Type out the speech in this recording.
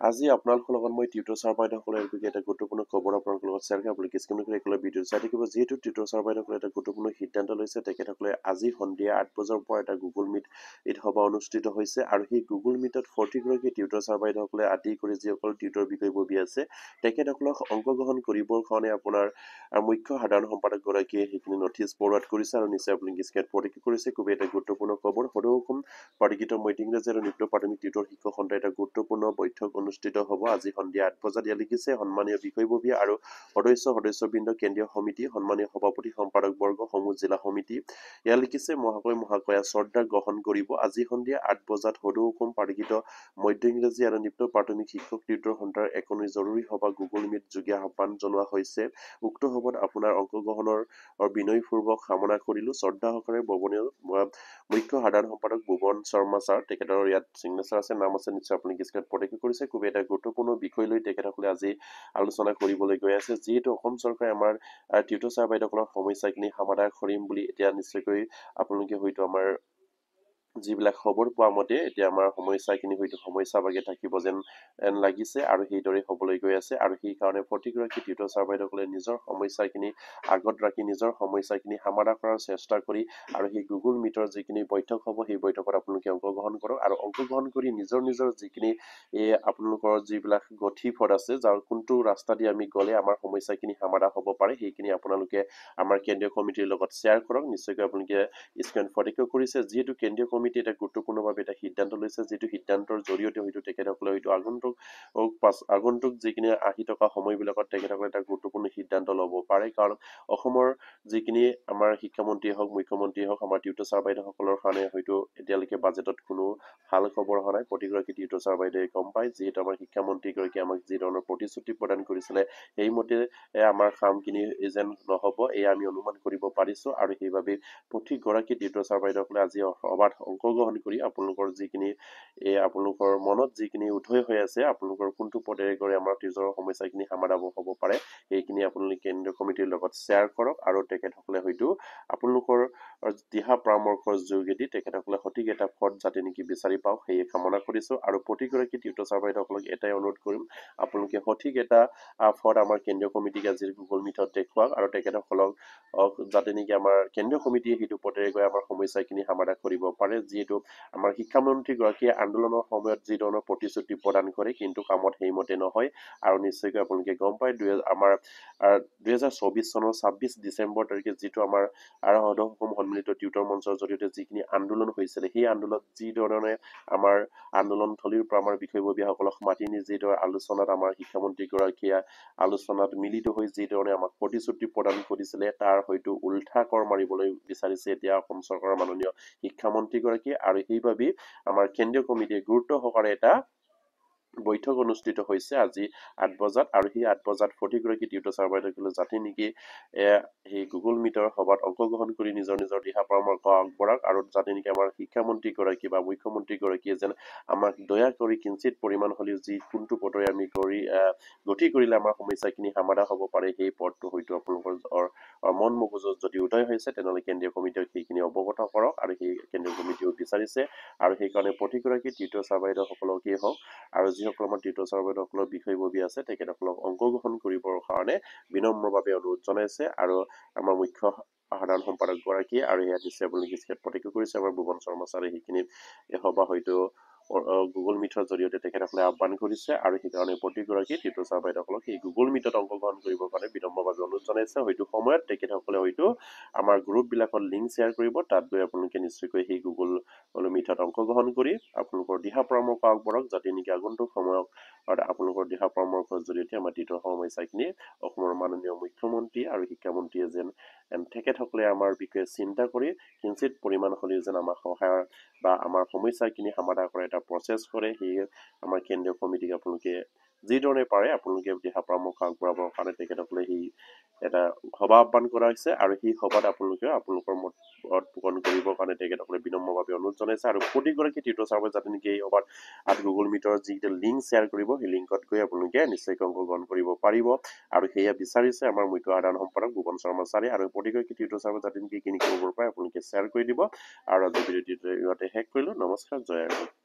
আজি আপোনালোকৰ লগত মই টিউটৰ ছাৰ বাইদেউসকলৰ বিষয়ে এটা গুৰুত্বপূৰ্ণ খবৰ আপোনালোকৰ লগত শ্বেয়াৰ কৰিম। আপোনালোকে স্ক্ৰীন কৰি একেলগে ভিডিঅ' চাই থাকিব। যিহেতু টিউটৰ ছাৰ বাইদেউসকলে এটা গুৰুত্বপূৰ্ণ সিদ্ধান্ত লৈছে, তেখেতসকলে আজি সন্ধিয়া 8 বজাৰ পৰা এটা গুগল মিট সভা অনুষ্ঠিত হৈছে আৰু সেই গুগল মিটত 40 গৰাকী টিউটৰ ছাৰ বাইদেউসকলে আদি কৰি যিসকল টিউটৰ বিষয়ববী আছে তেখেতসকলক অংশগ্ৰহণ কৰিবৰ কাৰণে আপোনাৰ মুখ্য সাধাৰণ সম্পাদক গৰাকীয়ে সেইখিনি নথিছ ফৰৱাৰ্ড কৰিছে আৰু নিশ্চয় আপোনালোকে স্ক্ৰীনত প্ৰত্যক্ষ কৰিছে। খুবেই এটা গুৰুত্বপূৰ্ণ খবৰ। সদৌ পাৰ্টিগীত মধ্য ইংৰাজী আৰু নিম্ন প্ৰাথমিক টিউটৰ শিক্ষক সন্থাৰ এটা গুৰুত্বপূৰ্ণ বৈঠক অনুষ্ঠিত হ'ব আজি সন্ধিয়া 8 বজাত। ইয়াত লিখিছে সন্মানীয় বিষয়ববী আৰু সদস্যবৃন্দ, কেন্দ্ৰীয় সমিতি, সন্মানীয় সভাপতি সম্পাদক বৰ্গ, সমূহ জিলা সমিতি। ইয়াত লিখিছে মহাশয়া শ্ৰদ্ধা গ্ৰহণ কৰিব। আজি সন্ধিয়া 8 বজাত সদৌ অসম পাৰ্টিগীত মধ্য ইংৰাজী আৰু নিম্ন প্ৰাথমিক শিক্ষক টিউটৰ সন্থাৰ এখন জৰুৰী সভা গুগল মিট যোগে আহ্বান জনোৱা হৈছে। উক্ত সভাত আপোনাৰ অংশগ্ৰহণৰ বিনয়পূৰ্বক কামনা কৰিলো। শ্ৰদ্ধা সহকাৰে বৰ্বনীয় মুখ্য সাধাৰণ সম্পাদক ভুৱন শৰ্মা ছাৰ, তেখেতৰ ইয়াত চিগনেচাৰ আছে, নাম আছে, নিশ্চয় আপুনি স্ক্ৰীনত প্ৰত্যক্ষ কৰিছে। খুবেই এটা গুৰুত্বপূৰ্ণ বিষয় লৈ তেখেতসকলে আজি আলোচনা কৰিবলৈ গৈ আছে। যিহেতু অসম চৰকাৰে আমাৰ টিউটৰ ছাৰ বাইদেউসকলৰ সমস্যাখিনি সমাধান কৰিম বুলি এতিয়া নিশ্চয়কৈ আপোনালোকে হয়তো আমাৰ যিবিলাক খবৰ পোৱা মতে এতিয়া আমাৰ সমস্যাখিনি হয়তো সমস্যাভাগে থাকিব যেন লাগিছে আৰু সেইদৰে হ'বলৈ গৈ আছে আৰু সেইকাৰণে প্ৰতিগৰাকী টিউটৰ ছাৰ বাইদেউসকলে নিজৰ সমস্যাখিনি আগত ৰাখি নিজৰ সমস্যাখিনি সমাধান কৰাৰ চেষ্টা কৰি আৰু সেই গুগল মিটৰ যিখিনি বৈঠক হ'ব সেই বৈঠকত আপোনালোকে অংশগ্ৰহণ কৰক আৰু অংশগ্ৰহণ কৰি নিজৰ যিখিনি আপোনালোকৰ যিবিলাক গঠিপথ আছে, যাৰ কোনটো ৰাস্তা দি আমি গ'লে আমাৰ সমস্যাখিনি সমাধান হ'ব পাৰে সেইখিনি আপোনালোকে আমাৰ কেন্দ্ৰীয় কমিটিৰ লগত শ্বেয়াৰ কৰক। নিশ্চয়কৈ আপোনালোকে স্ক্ৰীনত প্ৰত্যক্ষ কৰিছে। যিহেতু কেন্দ্ৰীয় কমিটি এটা গুৰুত্বপূৰ্ণভাৱে এটা সিদ্ধান্ত লৈছে, যিটো সিদ্ধান্তৰ জৰিয়তে হয়তো তেখেতসকলে হয়তো আগন্তুক যিখিনি আহি থকা সময়বিলাকত তেখেতসকলে এটা গুৰুত্বপূৰ্ণ সিদ্ধান্ত ল'ব পাৰে। কাৰণ অসমৰ যিখিনি আমাৰ শিক্ষামন্ত্ৰীয়ে হওক, মুখ্যমন্ত্ৰীয়ে হওক, আমাৰ টিউটৰ ছাৰ বাইদেউসকলৰ কাৰণে হয়তো এতিয়ালৈকে বাজেটত কোনো ভাল খবৰ অহা নাই। প্ৰতিগৰাকী টিউটৰ ছাৰ বাইদেৱে গম পায়, যিহেতু আমাৰ শিক্ষামন্ত্ৰীগৰাকীয়ে আমাক যি ধৰণৰ প্ৰতিশ্ৰুতি প্ৰদান কৰিছিলে সেইমতে আমাৰ কামখিনি যেন নহ'ব এয়া আমি অনুমান কৰিব পাৰিছো আৰু সেইবাবে প্ৰতিগৰাকী টিউটৰ ছাৰ বাইদেউসকলে আজি সভাত অংশগ্ৰহণ কৰি আপোনালোকৰ যিখিনি আপোনালোকৰ মনত যিখিনি উদয় হৈ আছে, আপোনালোকৰ কোনটো পদেৰে গৈ আমাৰ টিউটৰৰ সমস্যাখিনি সমাধান হ'ব পাৰে সেইখিনি আপোনালোকে কেন্দ্ৰীয় কমিটিৰ লগত শ্বেয়াৰ কৰক আৰু তেখেতসকলে হয়তো আপোনালোকৰ দিহা পৰামৰ্শৰ যোগেদি তেখেতসকলে সঠিক এটা পথ যাতে নেকি বিচাৰি পাওক সেয়ে কামনা কৰিছো আৰু প্ৰতিগৰাকী টিউটৰ ছাৰ বাইদেউসকলক এটাই অনুৰোধ কৰিম, আপোনালোকে সঠিক এটা পথ আমাৰ কেন্দ্ৰীয় কমিটিক আজি গুগল মিটত দেখুৱাওক আৰু তেখেতসকলক যাতে নেকি আমাৰ কেন্দ্ৰীয় কমিটিয়ে সেইটো পথেৰে গৈ আমাৰ সমস্যাখিনি সমাধান কৰিব পাৰে। যিহেতু আমাৰ শিক্ষামন্ত্ৰীগৰাকীয়ে আন্দোলনৰ সময়ত যি ধৰণৰ প্ৰতিশ্ৰুতি প্ৰদান কৰে কিন্তু কামত সেইমতে নহয় আৰু নিশ্চয়কৈ আপোনালোকে গম পায় আমাৰ 2024 চনৰ 26 ডিচেম্বৰ তাৰিখে যিটো আমাৰ সদৌ অসম সন্মিলিত টিউটৰ মঞ্চৰ জৰিয়তে যিখিনি আন্দোলন হৈছিলে সেই আন্দোলনত যি ধৰণে আমাৰ আন্দোলনথলীৰ পৰা আমাৰ বিষয়ববীয়াসকলক মাতি নি যিদৰে আলোচনাত আমাৰ শিক্ষামন্ত্ৰীগৰাকীয়ে আলোচনাত মিলিত হৈ যিধৰণে আমাক প্ৰতিশ্ৰুতি প্ৰদান কৰিছিলে তাৰ হয়তো উল্টা কৰ মাৰিবলৈ বিচাৰিছে এতিয়া অসম চৰকাৰৰ মাননীয় শিক্ষামন্ত্ৰীগৰাকীয়ে আৰু সেইবাবে আমাৰ কেন্দ্ৰীয় কমিটিয়ে গুৰুত্ব সহকাৰে এটা বৈঠক অনুষ্ঠিত হৈছে আজি 8 বজাত আৰু সেই 8 বজাত প্ৰতিগৰাকী টিউটৰ ছাৰ বাইদেউসকলে যাতে নেকি সেই গুগল মিটৰ সভাত অংশগ্ৰহণ কৰি নিজৰ দিহা পৰামৰ্শ আগবঢ়াওক আৰু যাতে নেকি আমাৰ শিক্ষামন্ত্ৰীগৰাকী বা মুখ্যমন্ত্ৰীগৰাকীয়ে যেন আমাক দয়া কৰি কিঞ্চিত পৰিমাণ হ'লেও যি কোনটো পথৰে আমি গতি কৰিলে আমাৰ সমস্যাখিনি সমাধান হ'ব পাৰে সেই পথটো হয়তো আপোনালোকৰ মন মগজুত যদি উদয় হৈছে তেনেহ'লে কেন্দ্ৰীয় কমিটিয়ে সেইখিনি অৱগত কৰক আৰু সেই কেন্দ্ৰীয় কমিটিও বিচাৰিছে আৰু সেইকাৰণে প্ৰতিগৰাকী টিউটৰ ছাৰ বাইদেউসকলকেই হওক আৰু যিসকল আমাৰ টিউটৰ ছাৰ বাইদেউসকলৰ বিষয়ববী আছে তেখেতসকলক অংশগ্ৰহণ কৰিবৰ কাৰণে বিনম্ৰভাৱে অনুৰোধ জনাইছে আৰু আমাৰ মুখ্য সাধাৰণ সম্পাদক গৰাকীয়ে আৰু ইয়াত নিশ্চয় আপোনালোকে স্ক্ৰীনত প্ৰত্যক্ষ কৰিছে আমাৰ ভুৱন শৰ্মা ছাৰে সেইখিনি সভা হয়তো গুগল মিটৰ জৰিয়তে তেখেতসকলে আহ্বান কৰিছে আৰু সেইকাৰণে প্ৰতিগৰাকী টিউটৰ ছাৰ বাইদেউসকলক সেই গুগল মিটত অংশগ্ৰহণ কৰিবৰ কাৰণে বিনম্ৰভাৱে অনুৰোধ জনাইছে। হয়তো সময়ত তেখেতসকলে হয়তো আমাৰ গ্ৰুপবিলাকত লিংক শ্বেয়াৰ কৰিব, তাত গৈ আপোনালোকে নিশ্চয়কৈ সেই গুগল মিটত অংশগ্ৰহণ কৰি আপোনালোকৰ দিহা পৰামৰ্শ আগবঢ়াওক যাতে নেকি আগন্তুক সময়ত আপোনালোকৰ দিহা পৰামৰ্শৰ জৰিয়তে আমাৰ টিউটৰ সমস্যাখিনি অসমৰ মাননীয় মুখ্যমন্ত্ৰী আৰু শিক্ষামন্ত্ৰীয়ে যেন তেখেতসকলে আমাৰ বিষয়ে চিন্তা কৰি কিঞ্চিত পৰিমাণ হ'লেও যেন আমাৰ সহায়ৰ বা আমাৰ সমস্যাখিনি সমাধান কৰা এটা প্ৰচেছ কৰে। সেয়ে আমাৰ কেন্দ্ৰীয় কমিটিক আপোনালোকে যিধৰণে পাৰে আপোনালোকে দিহা পৰামৰ্শ আগবঢ়াবৰ কাৰণে তেখেতসকলে সেই এটা সভা আহ্বান কৰা হৈছে আৰু সেই সভাত আপোনালোকে আপোনালোকৰ মত পোষণ কৰিবৰ কাৰণে তেখেতসকলে বিনম্ৰভাৱে অনুৰোধ জনাইছে আৰু প্ৰতিগৰাকী টিউটৰ ছাৰ যাতে নেকি এই সভাত গুগল মিটৰ যিটো লিংক শ্বেয়াৰ কৰিব সেই লিংকত গৈ আপোনালোকে নিশ্চয়কৈ অংশগ্ৰহণ কৰিব পাৰিব আৰু সেয়া বিচাৰিছে আমাৰ মুখ্য সাধাৰণ সম্পাদক ভুৱন শৰ্মা ছাৰে আৰু প্ৰতিগৰাকী টিউটৰ ছাৰ যাতে নেকি কিনি কৰিব পাৰে আপোনালোকে শ্বেয়াৰ কৰি দিব আৰু আজি ভিডিঅ'টো ইয়াতে শেষ কৰিলো। নমস্কাৰ, জয় হিন্দ।